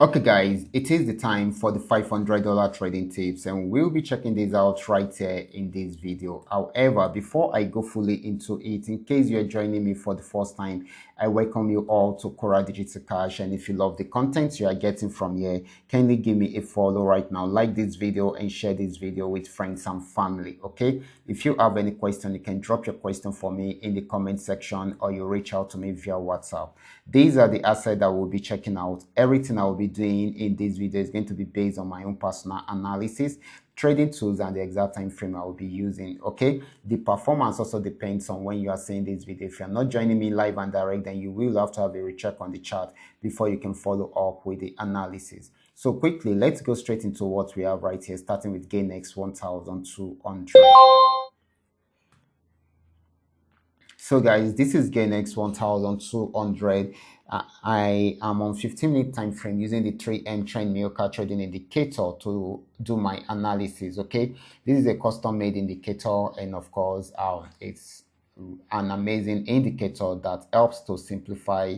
Okay guys, it is the time for the $500 trading tips and we'll be checking this out right here in this video. However, before I go fully into it, in case you're joining me for the first time, I welcome you all to Qora Digital Cash, and if you love the content you are getting from here, kindly give me a follow right now, like this video and share this video with friends and family, okay? If you have any question, you can drop your question for me in the comment section or you reach out to me via WhatsApp. These are the assets that we'll be checking out. Everything I will be doing in this video is going to be based on my own personal analysis, trading tools, and the exact time frame I will be using. Okay, the performance also depends on when you are seeing this video. If you're not joining me live and direct, then you will have to have a recheck on the chart before you can follow up with the analysis. So quickly, let's go straight into what we have right here, starting with GainX 1200. So guys, this is GainX 1200. I am on 15-minute time frame using the 3M trend Milka trading indicator to do my analysis. Okay, this is a custom made indicator, and of course it's an amazing indicator that helps to simplify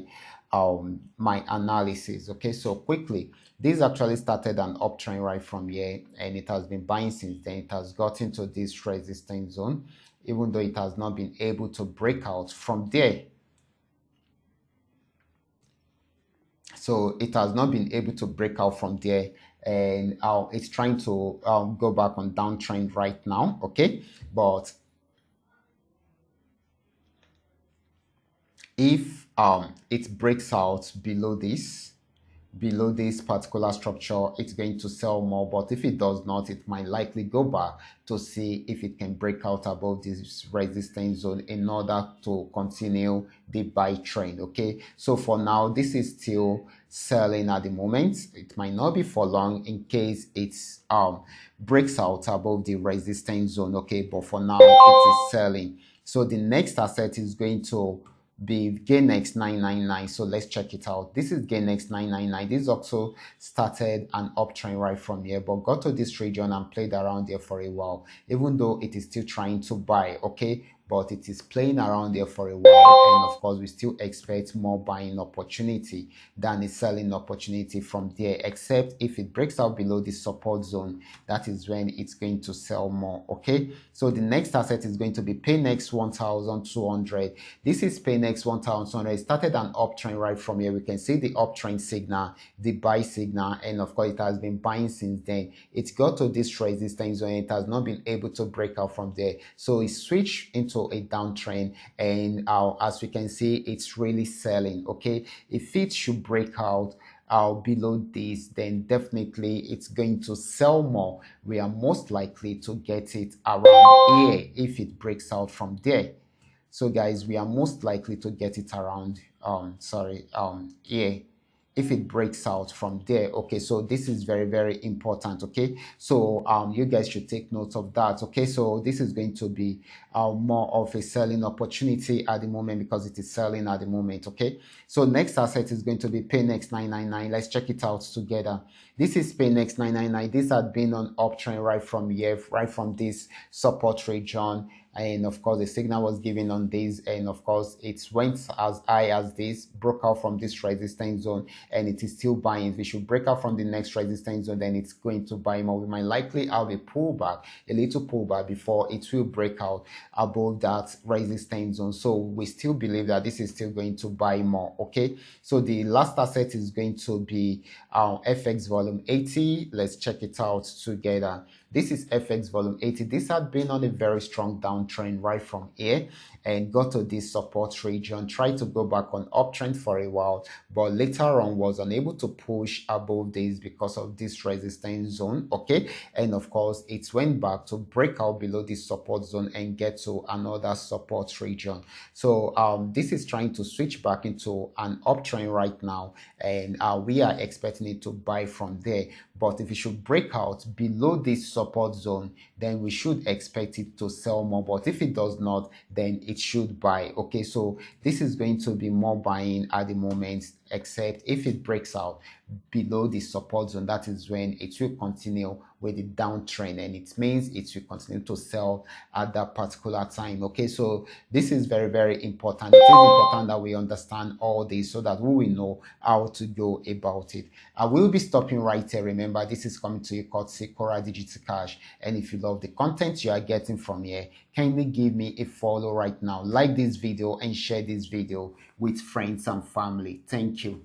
my analysis. Okay, so quickly, this actually started an uptrend right from here, and it has been buying since then. It has got into this resistance zone, even though it has not been able to break out from there. So it has not been able to break out from there, and it's trying to go back on downtrend right now. Okay, but if it breaks out below this particular structure, it's going to sell more. But if it does not, it might likely go back to see if it can break out above this resistance zone in order to continue the buy trend. Okay, so for now, this is still selling at the moment. It might not be for long in case it's breaks out above the resistance zone. Okay, but for now it is selling. So the next asset is going to be GainX 999. So let's check it out. This is GainX 999. This also started an uptrend right from here, but got to this region and played around there for a while, even though it is still trying to buy. Okay, but it is playing around there for a while, and of course we still expect more buying opportunity than a selling opportunity from there, except if it breaks out below the support zone. That is when it's going to sell more. Okay, so the next asset is going to be PayNext 1200. This is PayNext 1200. It started an uptrend right from here. We can see the uptrend signal, the buy signal, and of course it has been buying since then. It got to this resistance zone. It has not been able to break out from there, so it switched into a downtrend, and as we can see, it's really selling. Okay, if it should break out below this, then definitely it's going to sell more. We are most likely to get it around here if it breaks out from there. So guys, we are most likely to get it around here if it breaks out from there. Okay, so this is very, very important. Okay, so you guys should take note of that. Okay, so this is going to be more of a selling opportunity at the moment because it is selling at the moment. Okay, so next asset is going to be PayNext 999. Let's check it out together. This is PayNext 999. This had been on uptrend right from here, right from this support region, and of course the signal was given on this, and of course it went as high as this, broke out from this resistance zone, and it is still buying. If it should break out from the next resistance zone, then it's going to buy more. We might likely have a pullback, a little pullback, before it will break out above that resistance zone. So we still believe that this is still going to buy more. Okay, so the last asset is going to be FX volume 80. Let's check it out together. This is FX volume 80. This had been on a very strong downtrend right from here and got to this support region, tried to go back on uptrend for a while, but later on was unable to push above this because of this resistance zone. Okay, and of course it went back to break out below this support zone and get to another support region. So this is trying to switch back into an uptrend right now, and we are expecting it to buy from there. But if it should break out below this support zone, then we should expect it to sell more. But if it does not, then it should buy. Okay, so this is going to be more buying at the moment, except if it breaks out below the support zone. That is when it will continue with the downtrend, and it means it will continue to sell at that particular time. Okay, so this is very, very important. It is important that we understand all this so that we will know how to go about it. I will be stopping right here. Remember, this is coming to you courtesy Qora Digital Cash, and if you love the content you are getting from here, kindly give me a follow right now, like this video and share this video with friends and family. Thank you.